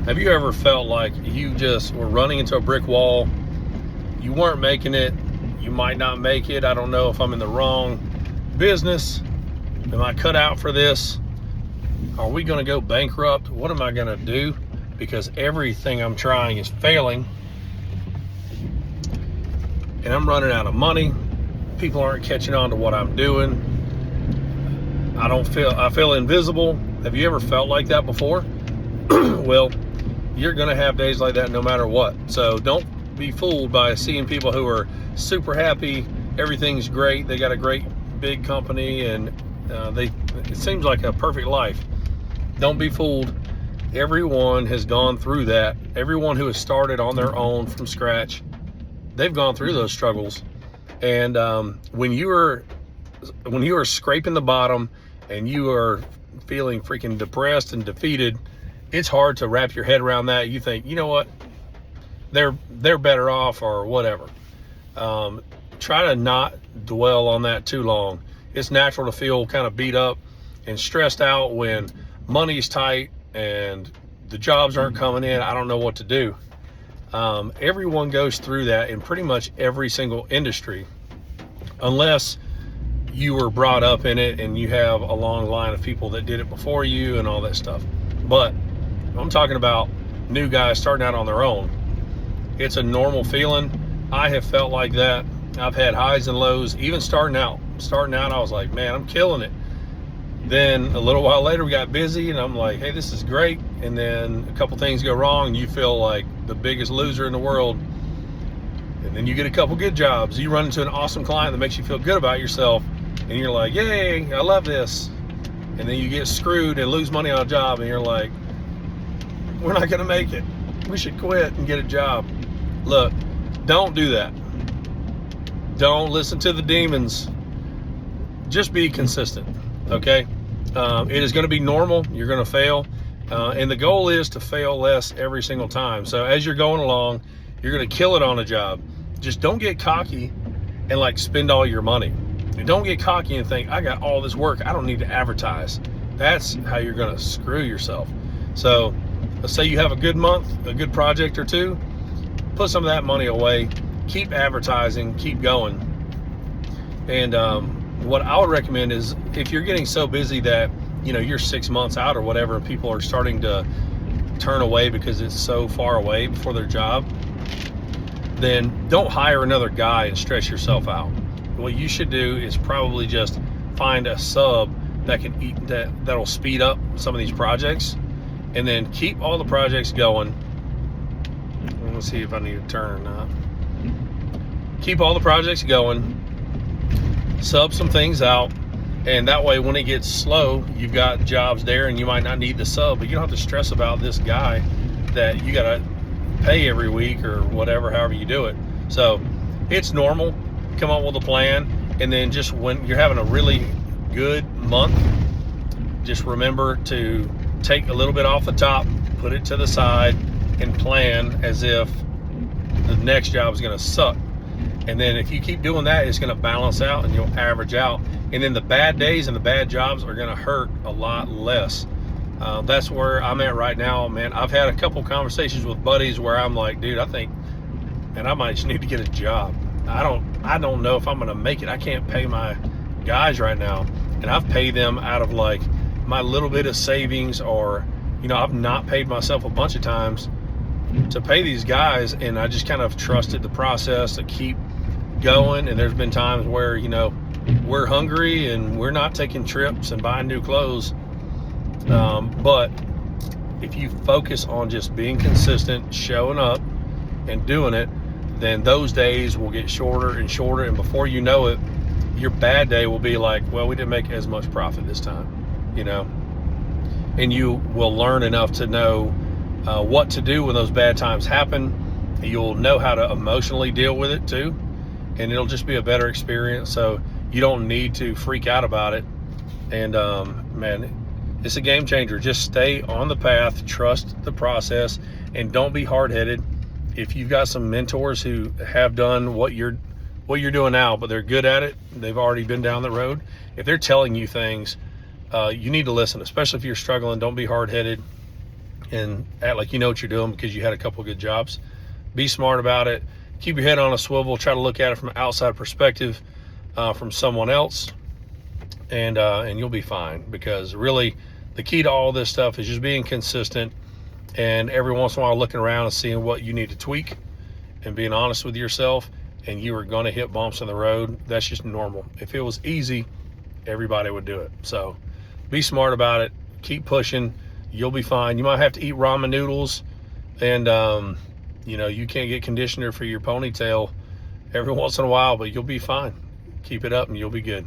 Have you ever felt like you just were running into a brick wall? You weren't making it. You might not make it. I don't know if I'm in the wrong business. Am I cut out for this? Are we going to go bankrupt? What am I going to do? Because everything I'm trying is failing. And I'm running out of money. People aren't catching on to what I'm doing. I feel invisible. Have you ever felt like that before? Well, you're going to have days like that no matter what. So don't be fooled by seeing people who are super happy. Everything's great. They got a great big company and it seems like a perfect life. Don't be fooled. Everyone has gone through that. Everyone who has started on their own from scratch, they've gone through those struggles. And when you are scraping the bottom and you are feeling freaking depressed and defeated, it's hard to wrap your head around that. You think, you know what, they're better off or whatever. Try to not dwell on that too long. It's natural to feel kind of beat up and stressed out when money's tight and the jobs aren't coming in. I don't know what to do. Everyone goes through that in pretty much every single industry, unless you were brought up in it and you have a long line of people that did it before you and all that stuff. But I'm talking about new guys starting out on their own. It's a normal feeling. I have felt like that. I've had highs and lows, even starting out. I was like, man, I'm killing it. Then a little while later we got busy and I'm like, hey, this is great. And then a couple things go wrong and you feel like the biggest loser in the world. And then you get a couple good jobs. You run into an awesome client that makes you feel good about yourself. And you're like, yay, I love this. And then you get screwed and lose money on a job and you're like, we're not gonna make it. We should quit and get a job. Look, don't do that. Don't listen to the demons. Just be consistent, okay? It is gonna be normal. You're gonna fail. And the goal is to fail less every single time. So as you're going along, you're gonna kill it on a job. Just don't get cocky and like spend all your money. And don't get cocky and think, I got all this work, I don't need to advertise. That's how you're gonna screw yourself. So let's say you have a good month, a good project or two, put some of that money away, keep advertising, keep going. And what I would recommend is if you're getting so busy that, you know, you're 6 months out or whatever, and people are starting to turn away because it's so far away before their job, then don't hire another guy and stress yourself out. What you should do is probably just find a sub that can that'll speed up some of these projects, and then keep all the projects going. Let's see if I need to turn or not. Keep all the projects going, sub some things out, and that way when it gets slow, you've got jobs there and you might not need the sub, but you don't have to stress about this guy that you gotta pay every week or whatever, however you do it. So it's normal. Come up with a plan, and then just when you're having a really good month, just remember to take a little bit off the top, put it to the side, and plan as if the next job is going to suck. And then if you keep doing that, it's going to balance out and you'll average out. And then the bad days and the bad jobs are going to hurt a lot less. That's where I'm at right now, man. I've had a couple conversations with buddies where I'm like, dude, I think, and I might just need to get a job. I don't know if I'm going to make it. I can't pay my guys right now. And I've paid them out of like my little bit of savings, or, you know, I've not paid myself a bunch of times to pay these guys. And I just kind of trusted the process to keep going. And there's been times where, you know, we're hungry and we're not taking trips and buying new clothes. But if you focus on just being consistent, showing up and doing it, then those days will get shorter and shorter, and before you know it, your bad day will be like, well, we didn't make as much profit this time, you know. And you will learn enough to know what to do when those bad times happen. You'll know how to emotionally deal with it too, and it'll just be a better experience. So you don't need to freak out about it. And man, it's a game changer. Just stay on the path, trust the process, and don't be hard-headed. If you've got some mentors who have done what you're doing now, but they're good at it, they've already been down the road, if they're telling you things, you need to listen, especially if you're struggling. Don't be hard-headed, and act like you know what you're doing because you had a couple of good jobs. Be smart about it. Keep your head on a swivel. Try to look at it from an outside perspective, from someone else, and you'll be fine. Because really, the key to all this stuff is just being consistent, and every once in a while looking around and seeing what you need to tweak, and being honest with yourself. And you are going to hit bumps in the road. That's just normal. If it was easy, everybody would do it. So be smart about it. Keep pushing. You'll be fine. You might have to eat ramen noodles, and you can't get conditioner for your ponytail every once in a while, but you'll be fine. Keep it up and you'll be good.